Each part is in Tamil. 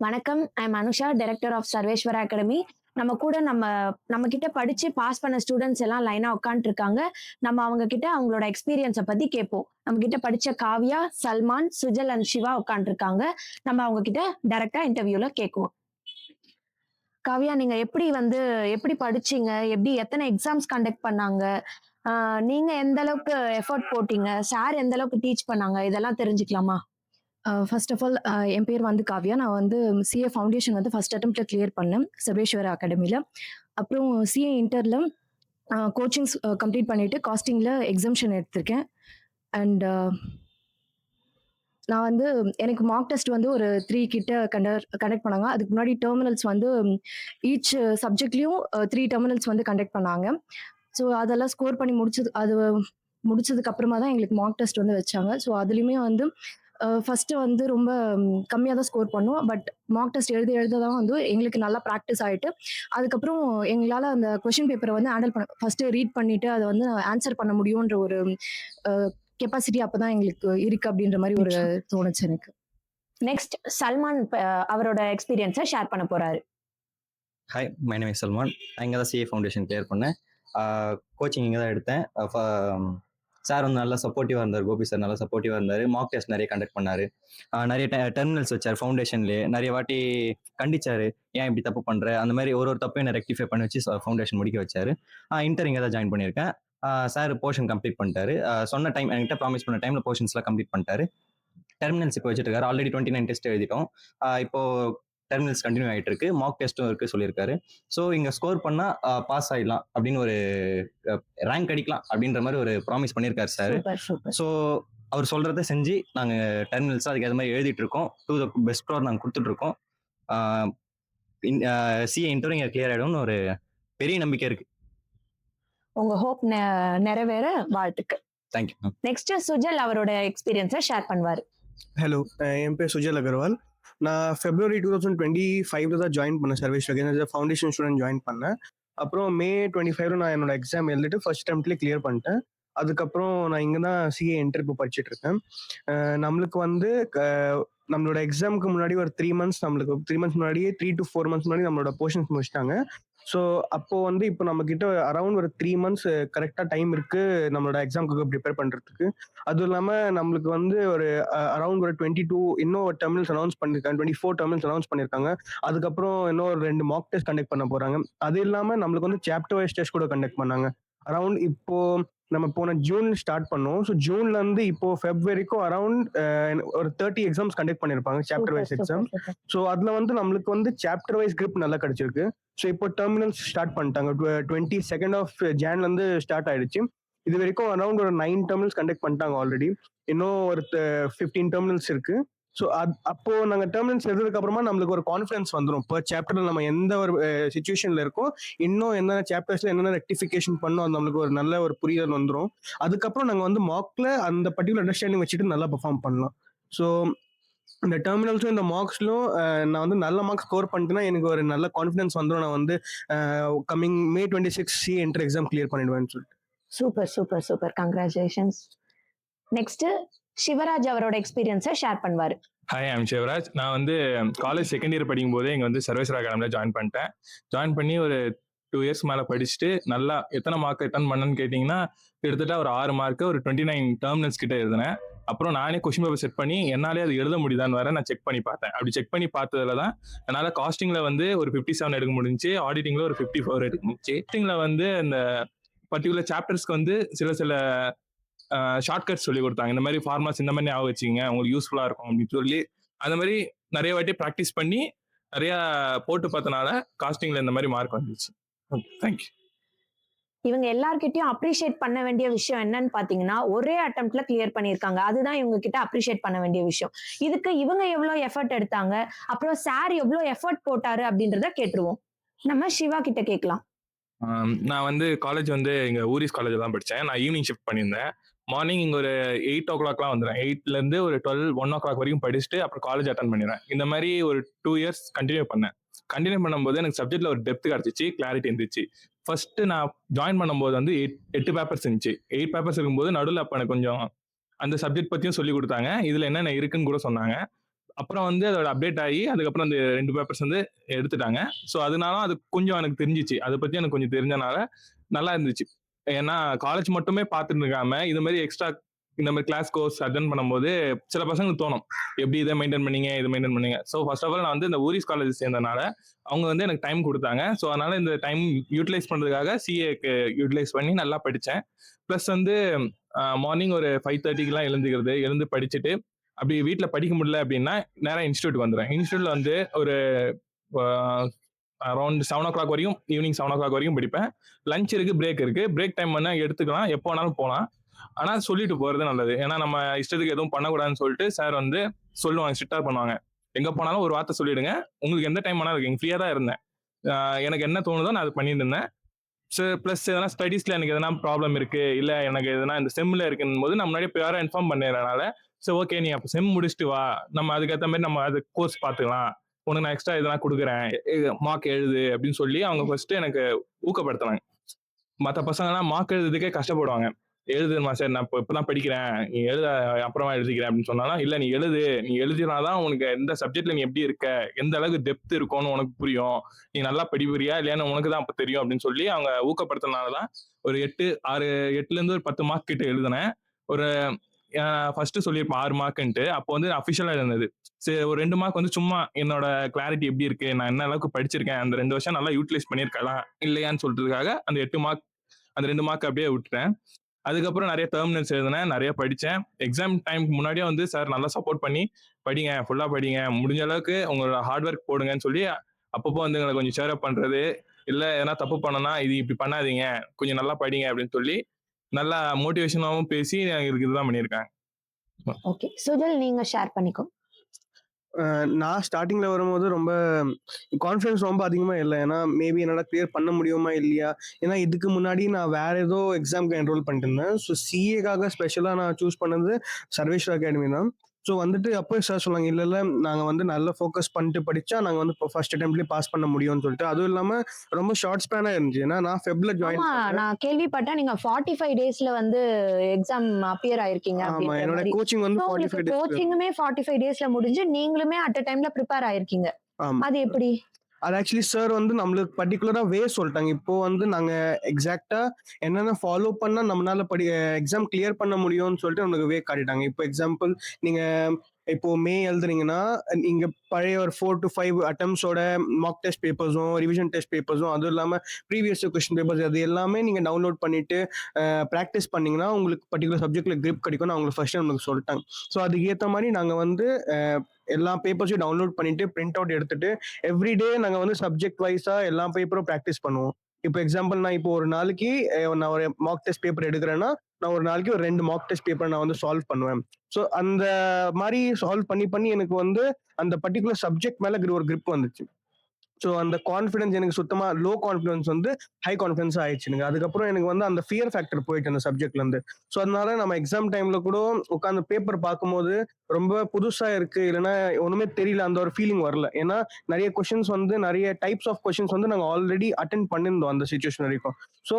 வணக்கம். I'm Anusha, director of Sarveshwara academy. நம்ம கூட நம்ம கிட்ட படிச்சு பாஸ் பண்ண ஸ்டூடெண்ட்ஸ் எல்லாம் லைனா உட்காந்துருக்காங்க. நம்ம அவங்க கிட்ட அவங்களோட எக்ஸ்பீரியன்ஸ பத்தி கேட்போம். நம்ம கிட்ட படிச்ச காவ்யா, சல்மான், சுஜல் அண்ட் சிவா உட்காந்துருக்காங்க. நம்ம அவங்க கிட்ட டைரக்டா இன்டர்வியூல கேட்குவோம். காவ்யா, நீங்க எப்படி படிச்சீங்க? எத்தனை எக்ஸாம்ஸ் கண்டக்ட் பண்ணாங்க? நீங்க எந்த அளவுக்கு எஃபோர்ட் போட்டீங்க? சார் எந்த அளவுக்கு டீச் பண்ணாங்க? இதெல்லாம் தெரிஞ்சுக்கலாமா? ஃபர்ஸ்ட் ஆஃப் ஆல் என் பேர் வந்து காவ்யா. நான் வந்து சிஏ ஃபவுண்டேஷன் வந்து ஃபர்ஸ்ட் அட்டெம்ப்ட்ல கிளியர் பண்ணேன் சர்வேஸ்வரா அகாடமியில். அப்புறம் சிஏ இன்டர்ல கோச்சிங்ஸ் கம்ப்ளீட் பண்ணிட்டு காஸ்டிங்கில் எக்ஸம்ஷன் எடுத்திருக்கேன். அண்ட் நான் வந்து எனக்கு மார்க் டெஸ்ட் வந்து ஒரு 3 கிட்ட கண்டக்ட் பண்ணாங்க. அதுக்கு முன்னாடி டெர்மினல்ஸ் வந்து ஈச் சப்ஜெக்ட்லேயும் 3 டெர்மினல்ஸ் வந்து கண்டக்ட் பண்ணாங்க. ஸோ அதெல்லாம் ஸ்கோர் பண்ணி முடிச்சதுக்கு அப்புறமா தான் எங்களுக்கு மார்க் டெஸ்ட் வந்து வச்சாங்க. ஸோ அதுலேயுமே வந்து ஃபர்ஸ்ட் வந்து ரொம்ப கம்மியாக தான் ஸ்கோர் பண்ணோம். பட் மார்க் டெஸ்ட் எழுத தான் வந்து எங்களுக்கு நல்லா ப்ராக்டிஸ் ஆகிட்டு அதுக்கப்புறம் எங்களால் அந்த கொஷின் பேப்பரை வந்து ஹேண்டில் பண்ண ஃபர்ஸ்ட் ரீட் பண்ணிட்டு அதை வந்து ஆன்சர் பண்ண முடியுன்ற ஒரு கெப்பாசிட்டி அப்பதான் எங்களுக்கு இருக்கு அப்படின்ற மாதிரி ஒரு தோணுச்சு எனக்கு. நெக்ஸ்ட் சல்மான் அவரோட எக்ஸ்பீரியன்ஸை ஷேர் பண்ண போறாரு. Hi, my name is Salman. நான் இங்கே தான் சிஏ ஃபவுண்டேஷன் கிளியர் பண்ணேன். கோச்சிங் இங்கே தான் எடுத்தேன். சார் வந்து நல்லா சப்போர்ட்டிவாக இருந்தார். கோபி சார் நல்லா சப்போர்ட்டிவாக இருந்தார். மார்க் டெஸ்ட் நிறைய கண்டக்ட் பண்ணார். நிறைய டெர்மினல்ஸ் வச்சார். ஃபவுண்டேஷன்லேயே நிறைய வாட்டி கண்டிச்சார், ஏன் இப்படி தப்பு பண்ணுற, அந்த மாதிரி ஒரு தப்பையும் என்ன ரெக்டிஃபை பண்ணி வச்சு ஃபவுண்டேஷன் முடிக்க வச்சார். இன்டர் இங்கே தான் ஜாயின் பண்ணியிருக்கேன். சார் போர்ஷன் கம்ப்ளீட் பண்ணிட்டாரு. சொன்ன டைம் என்கிட்ட ப்ராமிஸ் பண்ண டைமில் போர்ஷன்ஸ்லாம் கம்ப்ளீட் பண்ணிட்டாரு. டெர்மினல்ஸ் இப்போ வச்சுட்டு இருக்காரு. ஆல்ரெடி 29 டெஸ்ட் எழுதிட்டோம். இப்போ டெர்மினல்ஸ் கண்டினியூ ஆகிட்டு இருக்கு. மார்க் டெஸ்ட்டும் இருக்கு சொல்லியிருக்காரு. ஸோ இங்கே ஸ்கோர் பண்ணால் பாஸ் ஆகிடலாம் அப்படின்னு ஒரு ரேங்க் அடிக்கலாம் அப்படின்ற மாதிரி ஒரு ப்ராமிஸ் பண்ணியிருக்காரு சார். ஸோ அவர் சொல்றதை செஞ்சு நாங்கள் டெர்மினல்ஸ் அதுக்கு அது மாதிரி எழுதிட்டு இருக்கோம். டு த பெஸ்ட் ஸ்கோர் நாங்கள் கொடுத்துட்டு இருக்கோம். சிஏ இன்டர் இங்கே கிளியர் ஆகிடும்னு ஒரு பெரிய நம்பிக்கை இருக்கு. உங்க ஹோப் நிறைவேற வாழ்த்துக்கள். தேங்க்யூ. நெக்ஸ்ட் சுஜல் அவரோட எக்ஸ்பீரியன்ஸை ஷேர் பண்ணுவார். ஹலோ, என் பேர் சுஜல் அகர்வால். நான் February 2025 தான் ஜாயின் பண்ணேன் சர்வீஸ்ல. ஃபவுண்டேஷன் ஸ்டூடெண்ட் ஜாயின் பண்ணேன். அப்புறம் May 25 நான் என்னோட எக்ஸாம் எழுதிட்டு ஃபர்ஸ்ட் அட்டெம்ப்ட்லேயே கிளியர் பண்ணிட்டேன். அதுக்கப்புறம் நான் இங்கே தான் சிஏ என்ட்ரி இப்போ படிச்சுட்டு இருக்கேன். நம்மளுக்கு வந்து நம்மளோட எக்ஸாமுக்கு முன்னாடி ஒரு 3 மந்த்ஸ் முன்னாடியே 3 to 4 months முன்னாடி நம்மளோட போர்ஷன்ஸ் முடிச்சிட்டாங்க. ஸோ அப்போ வந்து இப்போ நம்ம கிட்ட அரௌண்ட் ஒரு 3 months கரெக்டாக டைம் இருக்கு நம்மளோட எக்ஸாமுக்கு ப்ரிப்பேர் பண்றதுக்கு. அதுவும் இல்லாமல் நம்மளுக்கு வந்து ஒரு அரௌண்ட் ஒரு 22 இன்னும் டெர்மினல்ஸ் அனௌன்ஸ் பண்ணிருக்காங்க. 24 டெர்மினல்ஸ் அனௌன்ஸ் பண்ணிருக்காங்க. அதுக்கப்புறம் இன்னும் ஒரு 2 மார்க் டெஸ்ட் கண்டக்ட் பண்ண போறாங்க. அது இல்லாமல் நம்மளுக்கு வந்து சாப்டர் வைஸ் டெஸ்ட் கூட கண்டக்ட் பண்ணாங்க. அரௌண்ட் இப்போ நம்ம போன ஜூன் ஸ்டார்ட் பண்ணோம். ஸோ ஜூன்ல இருந்து இப்போ Feb வரைக்கும் அரௌண்ட் ஒரு 30 எக்ஸாம்ஸ் கண்டக்ட் பண்ணிருப்பாங்க, சாப்டர் வைஸ் எக்ஸாம். ஸோ அதுல வந்து நம்மளுக்கு வந்து சாப்டர் வைஸ் கிரிப் நல்லா கிடைச்சிருக்கு. ஸோ இப்போ டெர்மினல்ஸ் ஸ்டார்ட் பண்ணிட்டாங்க. 22nd of Jan இருந்து ஸ்டார்ட் ஆயிடுச்சு. இது வரைக்கும் அரௌண்ட் ஒரு 9 டெர்மினல்ஸ் கண்டக்ட் பண்ணிட்டாங்க ஆல்ரெடி. இன்னும் ஒரு 15 டெர்மினல்ஸ் இருக்கு. ஸோ அப்போ நாங்கள் டெர்மினல்ஸ் எழுதுறதுக்கு அப்புறமா நம்மளுக்கு ஒரு கான்ஃபிடன்ஸ் வந்துடும். இப்போ சாப்டர்ல நம்ம எந்த ஒரு சுச்சுவேஷன்ல இருக்கோம், இன்னும் என்னென்ன சாப்டர்ஸ்ல என்னென்ன ரெக்டிஃபிகேஷன் பண்ணோம், அது நம்மளுக்கு ஒரு நல்ல ஒரு புரிதல் வந்துடும். அதுக்கப்புறம் நாங்கள் வந்து மார்க்ல அந்த பர்டிகுலர் அண்டர்ஸ்டாண்டிங் வச்சுட்டு நல்லா பெர்ஃபார்ம் பண்ணலாம். ஸோ இந்த டெர்மினல்ஸும் இந்த மார்க்ஸ்லும் நான் வந்து நல்ல மார்க்ஸ் ஸ்கோர் பண்ணிட்டேன்னா எனக்கு ஒரு நல்ல கான்ஃபிடன்ஸ் வந்துடும். நான் வந்து coming May 26 C entry exam clear பண்ணிடுவேன்னு சொல்லிட்டு. Super congratulations. நெக்ஸ்ட் சிவராஜ் அவரோட எக்ஸ்பீரியன்ஸை ஷேர் பண்ணுவாரு. Hi, I'm Shivaraj. நான் வந்து காலேஜ் செகண்ட் இயர் படிக்கும் போதே இங்கே வந்து சர்வேஸ்வரா அகாடமியில் ஜாயின் பண்ணி ஒரு 2 years மேலே படிச்சுட்டு நல்லா எத்தனை மார்க் ரிட்டர்ன் பண்ணேன்னு கேட்டிங்கன்னா கிட்டத்தட்ட ஒரு 6 மார்க்கு ஒரு 29 டெர்மினல்ஸ் கிட்ட எழுதினேன். அப்புறம் நானே கொஸ்டின் பேப்பர் செட் பண்ணி என்னாலே அது எழுத முடியுதான்னு வேற நான் செக் பண்ணி பார்த்தேன். அப்படி செக் பண்ணி பார்த்ததுல தான் என்னால் காஸ்டிங்கில் வந்து ஒரு 57 எடுக்க முடிஞ்சு, ஆடிட்டிங்கில் ஒரு 54 எடுக்க முடிஞ்சு. ஆடிட்டிங்கில் வந்து அந்த பர்டிகுலர் சாப்டர்ஸ்க்கு வந்து சில ஷார்ட்கட்ஸ் சொல்லி கொடுத்தாங்க. இந்த மாதிரி ஃபார்முலாஸ் இந்த மாதிரி ஞாபகம் வச்சுங்க, உங்களுக்கு யூஸ்ஃபுல்லாக இருக்கும் அப்படின்னு சொல்லி அந்த மாதிரி நிறைய வாட்டி ப்ராக்டிஸ் பண்ணி நிறையா போட்டு பார்த்தனால காஸ்டிங்கில் இந்த மாதிரி மார்க் வந்துச்சு. தேங்க்யூ. இவங்க எல்லார்கிட்டயும் அப்ரிஷியேட் பண்ண வேண்டிய விஷயம் என்னன்னு பாத்தீங்கன்னா, ஒரே அட்டெம்ப்ட்ல கிளியர் பண்ணிருக்காங்க. அதுதான் இவங்க கிட்ட அப்ரிஷியேட் பண்ண வேண்டிய விஷயம். இதுக்கு இவங்க எவ்வளவு எஃபர்ட் எடுத்தாங்க, அப்புறம் சார் எவ்வளவு எஃபர்ட் போட்டாரு அப்படின்றத கேட்டுருவோம். நம்ம சிவா கிட்ட கேட்கலாம். நான் வந்து காலேஜ் வந்து இங்கே ஊரிஸ் காலேஜில் தான் படித்தேன். நான் ஈவினிங் ஷிஃப்ட் பண்ணியிருந்தேன். மார்னிங் இங்கே ஒரு 8 o'clockலாம் வந்துடுறேன். 8லேருந்து ஒரு 1 o'clock வரைக்கும் படிச்சுட்டு அப்புறம் காலேஜ் அட்டன் பண்ணிடுறேன். இந்த மாதிரி ஒரு 2 years கண்டினியூ பண்ணும்போது எனக்கு சப்ஜெக்ட்ல ஒரு டெப்த் கிடச்சிச்சு, கிளாரிட்டி இருந்துச்சு. ஃபர்ஸ்ட் நான் ஜாயின் பண்ணும்போது வந்து 8 பேப்பர்ஸ் இருந்துச்சு. 8 பேப்பர்ஸ் இருக்கும்போது நடுவில் அப்போ எனக்கு கொஞ்சம் அந்த சப்ஜெக்ட் பற்றியும் சொல்லி கொடுத்தாங்க. இதில் என்னென்ன இருக்குன்னு கூட சொன்னாங்க. அப்புறம் வந்து அதோட அப்டேட் ஆகி அதுக்கப்புறம் அந்த 2 பேப்பர்ஸ் வந்து எடுத்துட்டாங்க. ஸோ அதனால அது கொஞ்சம் எனக்கு தெரிஞ்சுச்சு. அத பத்தி எனக்கு கொஞ்சம் தெரிஞ்சனால நல்லா இருந்துச்சு. ஏன்னா காலேஜ் மட்டுமே பார்த்துட்டு இருக்காம, இது மாரி எக்ஸ்ட்ரா இந்த மாரி கிளாஸ் கோர்ஸ் அட்டெண்ட் பண்ணும்போது சில பசங்களுக்கு தோணும். எப்படி இத மெயின்டெயின் பண்ணீங்க? இத மெயின்டெயின் பண்ணீங்க. ஸோ ஃபர்ஸ்ட் ஆஃப் ஆல் நான் வந்து இந்த ஊரிஸ் காலேஜ் சேர்ந்தனால, அவங்க வந்து எனக்கு டைம் குடுத்தாங்க. ஸோ அதனால இந்த டைம் யூட்டிலைஸ் பண்றதுக்காக சிஏக்கு யூட்டிலைஸ் பண்ணி நல்லா படிச்சேன். பிளஸ் வந்து மார்னிங் ஒரு 5:30க்குலாம் எழுந்துக்கிறது. எழுந்து படிச்சுட்டு, அப்படி வீட்ல படிக்க முடியல அப்படின்னா, நேரா இன்ஸ்டிடியூட் வந்துருவேன். இன்ஸ்டிடியூட்ல வந்து ஒரு அ அரவுண்ட் 7:00 வரையும் ஈவினிங் 7:00 வரைக்கும் படிப்பேன். லஞ்ச் இருக்கு, பிரேக் இருக்கு. பிரேக் டைம் வேணா எடுத்துக்கலாம். எப்போ வேணாலும் போலாம். ஆனா சொல்லிட்டு போறது நல்லது. ஏன்னா நம்ம இஷ்டத்துக்கு எதுவும் பண்ணக்கூடாதுன்னு சொல்லிட்டு சார் வந்து சொல்லுவாங்க. ஸ்ட்ரிக்ட்டா பண்ணுவாங்க. எங்க போனாலும் ஒரு வார்த்தை சொல்லிடுங்க. உங்களுக்கு எந்த டைம் வேணாலும் இருக்குங்க. ஃப்ரீயா தான் இருந்தேன். எனக்கு என்ன தோணுதோ நான் அது பண்ணிட்டு இருந்தேன். பிளஸ் எதனா ஸ்டடீஸ்ல எனக்கு எதனா ப்ராப்ளம் இருக்கு, இல்ல எனக்கு எதனா இந்த செம்ல இருக்குன்னும் போது நான் முன்னாடியே ப்ரியாரா இன்ஃபார்ம் பண்ணிடுறனால, சரி ஓகே நீ அப்ப செம் முடிச்சுட்டு வா. நம்ம அதுக்கேத்த மாரி நம்ம அது கோர்ஸ் பார்த்துக்கலாம். உனக்கு நான் எக்ஸ்ட்ரா எதனா குடுக்குறேன். மார்க் எழுது அப்படின்னு சொல்லி அவங்க ஃபர்ஸ்ட் எனக்கு ஊக்கப்படுத்துனாங்க. மத்த பசங்கலாம் மார்க் எழுதுறதுக்கே கஷ்டப்படுவாங்க. எழுதுமா சார் நான் இப்பதான் படிக்கிறேன். நீ எழுத அப்புறமா எழுதிக்கிறேன் அப்படின்னு சொன்னாலும், இல்ல நீ எழுது. நீ எழுதினா தான் உனக்கு எந்த சப்ஜெக்ட்ல நீ எப்படி இருக்க, எந்த அளவுக்கு டெப்த் இருக்கும்னு உனக்கு புரியும். நீ நல்லா படிக்கிறியா இல்லையான்னு உனக்கு தான் அப்ப தெரியும் அப்படின்னு சொல்லி அவங்க ஊக்கப்படுத்துனனால தான் ஒரு 8லேருந்து ஒரு 10 மார்க் கிட்ட எழுதினேன். ஒரு ஃபர்ஸ்ட் சொல்லியிருப்பேன் 6 மார்க்ன்ட்டு. அப்போ வந்து அஃபிஷியலா இருந்தது. சரி ஒரு 2 மார்க் வந்து சும்மா என்னோட கிளாரிட்டி எப்படி இருக்கு, நான் என்ன அளவுக்கு படிச்சிருக்கேன், அந்த 2 வருஷம் நல்லா யூட்டிலைஸ் பண்ணியிருக்கலாம் இல்லையான்னு சொல்றதுக்காக அந்த 8 மார்க் அந்த 2 மார்க் அப்படியே விட்டுட்டேன். அதுக்கப்புறம் நிறைய டெர்மினல்ஸ் எழுதினேன், நிறைய படிச்சேன். எக்ஸாம் டைம்க்கு முன்னாடியே வந்து சார் நல்லா சப்போர்ட் பண்ணி, படிங்க, ஃபுல்லா படிங்க, முடிஞ்ச அளவுக்கு உங்களோட ஹார்ட் ஒர்க் போடுங்கன்னு சொல்லி, அப்பப்போ வந்து எங்கள கொஞ்சம் சேர் அப் பண்றது, இல்ல எதனா தப்பு பண்ணோம்னா, இது இப்படி பண்ணாதீங்க, கொஞ்சம் நல்லா படிங்க அப்படின்னு சொல்லி, நல்லா மோட்டிவேஷனாவும் பேசி எங்களுக்கு இதுதான் பண்ணியிருக்காங்க. ஓகே. சுஜல் நீங்க ஷேர் பண்ணிக்கோ. நான் ஸ்டார்டிங்ல வரும்போது ரொம்ப கான்ஃபிடன்ஸ் ரொம்ப அதிகமா இல்ல. ஏன்னா, மேபி என்னால கிளியர் பண்ண முடியுமா? இல்லையா? ஏன்னா, இதுக்கு முன்னாடி நான் வேற ஏதோ எக்ஸாம்க்கு என்ரோல் பண்ணிட்டு இருந்தேன். ஸோ சிஏக்காக ஸ்பெஷலா நான் சூஸ் பண்ணது சர்வேஸ்வரா அகாடமி தான். ஸோ வந்துட்டு அப்பவே சார் சொன்னாங்க, "இல்ல, இல்ல நாங்க வந்து நல்லா ஃபோக்கஸ் பண்ணிட்டு படிச்சா, நாங்க வந்து ஃபர்ஸ்ட் அட்டெம்ப்ட்லயே பாஸ் பண்ண முடியும்னு" சொல்லிட்டு. அதுவும் இல்லாம ரொம்ப ஷார்ட் ஸ்பேனா இருந்துச்சு. ஏன்னா, நான் ஃபெப்ல ஜாயின் ஆமா, பண்ணேன். நான் கேள்விப்பட்டேன். நீங்க 45 டேஸ்ல வந்து எக்ஸாம் அப்பியர் ஆயிருக்கீங்க ஆமா. அப்படின்ற என்னோட மாரி. கோச்சிங் வந்து சோ உங்களுக்கு 45 டேஸ்ல. கோச்சிங்குமே 45 டேஸ்ல முடிஞ்சு, நீங்களுமே அட் அ டைம்ல பிரிப்பேர் ஆயிருக்கீங்க. ஆமா. அது எப்படி? அது ஆக்சுவலி சார் வந்து நம்மளுக்கு பர்ட்டிகுலரா சொல்லிட்டாங்க. இப்போ வந்து நாங்க எக்ஸாக்ட்டா என்னென்ன ஃபாலோ பண்ணா நம்மளால எக்ஸாம் கிளியர் பண்ண முடியும்னு சொல்லிட்டு நம்மளுக்கு காட்டிட்டாங்க. இப்போ எக்ஸாம்பிள் நீங்க இப்போ மே எழுதுறீங்கன்னா, நீங்க பழைய ஒரு 4 to 5 அட்டெம்ப்ட்ஸோட மாக் டெஸ்ட் பேப்பர்ஸும், ரிவிஷன் டெஸ்ட் பேப்பர்ஸும், அதுவும் இல்லாம ப்ரீவியஸ் கொஸ்டின் பேப்பர்ஸ் அது எல்லாமே நீங்க டவுன்லோட் பண்ணிட்டு பிராக்டிஸ் பண்ணீங்கன்னா, உங்களுக்கு பர்ட்டிகுலர் சப்ஜெக்ட்ல கிரிப் கிடைக்கும்னு அவங்களுக்கு ஃபர்ஸ்ட் நம்மளுக்கு சொல்லிட்டாங்க. ஸோ அதுக்கு ஏத்த மாரி நாங்க வந்து எல்லா பேப்பர்ஸையும் டவுன்லோட் பண்ணிட்டு, பிரிண்ட் அவுட் எடுத்துட்டு, எவ்ரிடே நாங்க வந்து சப்ஜெக்ட் வைஸா எல்லா பேப்பரும் பிராக்டிஸ் பண்ணுவோம். இப்போ எக்ஸாம்பிள் நான் இப்போ ஒரு நாளைக்கு நான் ஒரு மாக் டெஸ்ட் பேப்பர் எடுக்கிறேன்னா, நான் ஒரு நாளைக்கு ஒரு 2 மாக் டெஸ்ட் பேப்பர் நான் வந்து சால்வ் பண்ணுவேன். ஸோ அந்த மாரி சால்வ் பண்ணி, பண்ணி எனக்கு வந்து அந்த பர்ட்டிகுலர் சப்ஜெக்ட் மேல ஒரு கிரிப் வந்துச்சு. ஸோ அந்த கான்ஃபிடன்ஸ் எனக்கு சுத்தமா லோ கான்ஃபிடன்ஸ் வந்து ஹை கான்ஃபிடன்ஸ் ஆயிடுச்சுங்க. அதுக்கப்புறம் எனக்கு வந்து அந்த ஃபியர் ஃபேக்டர் போயிட்டு அந்த சப்ஜெக்ட்ல இருந்து. ஸோ அதனால நம்ம எக்ஸாம் டைம்ல கூட உட்காந்து பேப்பர் பார்க்கும்போது ரொம்ப புதுசா இருக்கு, இல்லைன்னா ஒண்ணுமே தெரியல அந்த ஒரு ஃபீலிங் வரல. ஏன்னா நிறைய கொஸ்டின்ஸ் வந்து நிறைய டைப்ஸ் ஆஃப் கொஸ்டின்ஸ் வந்து நாங்க ஆல்ரெடி அட்டென்ட் பண்ணியிருந்தோம் அந்த சுச்சுவேஷன் வரைக்கும். ஸோ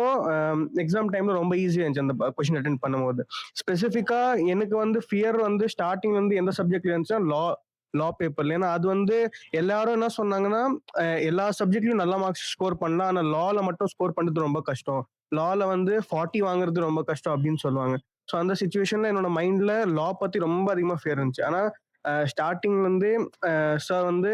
எக்ஸாம் டைம்ல ரொம்ப ஈஸியா இருந்துச்சு அந்த கொஸ்டின் அட்டென்ட் பண்ணும்போது. ஸ்பெசிஃபிக்கா எனக்கு வந்து ஃபியர் வந்து ஸ்டார்டிங் வந்து எந்த சப்ஜெக்ட்ல இருந்துச்சுன்னா லா பேப்பர்ல. ஏன்னா அது வந்து எல்லாரும் என்ன சொன்னாங்கன்னா, எல்லா சப்ஜெக்ட்லயும் நல்ல மார்க்ஸ் ஸ்கோர் பண்ணலாம். ஆனா லால மட்டும் ஸ்கோர் பண்றது ரொம்ப கஷ்டம். லால வந்து 40 வாங்குறது ரொம்ப கஷ்டம் அப்படின்னு சொல்லுவாங்க. ஸோ அந்த சிச்சுவேஷன்ல என்னோட மைண்ட்ல லா பத்தி ரொம்ப அதிகமா ஃபியர் இருந்துச்சு. ஆனா ஸ்டார்டிங்ல இருந்து சார் வந்து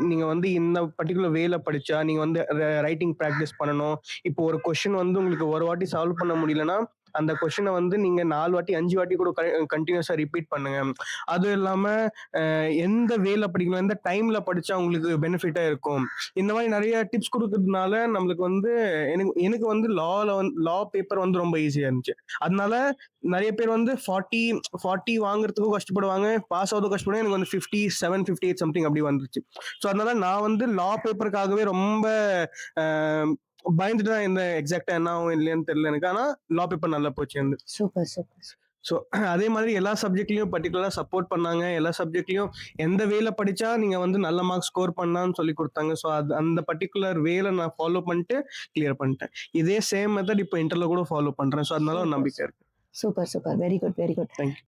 நீங்க வந்து இந்த பர்ட்டிகுலர் வேல படிச்சா நீங்க வந்து ரைட்டிங் பிராக்டிஸ் பண்ணணும். இப்போ ஒரு கொஸ்டின் வந்து உங்களுக்கு ஒரு வாட்டி சால்வ் பண்ண முடியலன்னா, அந்த கொஸ்டினை வந்து நீங்க 4 வாட்டி 5 வாட்டி கூட கண்டினியூஸா ரிப்பீட் பண்ணுங்க. அதுவும் இல்லாம எந்த வேல படிக்கணும், எந்த டைம்ல படிச்சா உங்களுக்கு பெனிஃபிட்டா இருக்கும். இந்த மாதிரி நிறைய டிப்ஸ் குடுக்கறதுனால நம்மளுக்கு வந்து எனக்கு எனக்கு வந்து லா பேப்பர் வந்து ரொம்ப ஈஸியா இருந்துச்சு. அதனால நிறைய பேர் வந்து 40 வாங்குறதுக்கும் கஷ்டப்படுவாங்க, பாஸ் ஆகுறதுக்கும் கஷ்டப்படுவாங்க. எனக்கு வந்து 57, 58 சம்திங் அப்படி வந்துருச்சு. ஸோ அதனால நான் வந்து லா பேப்பருக்காகவே ரொம்ப அஹ், பயந்துட்டு தான் இந்த எக்ஸாக்டா என்ன ஆகும் இல்லையான்னு தெரியல எனக்கு. ஆனா லா பேப்பர் நல்லா போச்சு எனக்கு. Super, super. ஸோ அதே மாதிரி எல்லா சப்ஜெக்ட்லயும் பர்ட்டிகுலரா சப்போர்ட் பண்ணாங்க. எல்லா சப்ஜெக்ட்லயும் எந்த வேல படிச்சா நீங்க வந்து நல்ல மார்க் ஸ்கோர் பண்ணலாம்னு சொல்லி கொடுத்தாங்க. ஸோ அது அந்த பர்ட்டிகுலர் வேல நான் ஃபாலோ பண்ணிட்டு கிளியர் பண்ணிட்டேன். இதே சேம் மெத்தட் இப்போ இன்டர்ல கூட ஃபாலோ பண்றேன். ஸோ அதனால ஒரு சூப்பர், நம்பிக்கை இருக்கு. Super, super. Very good, very good. Thank you.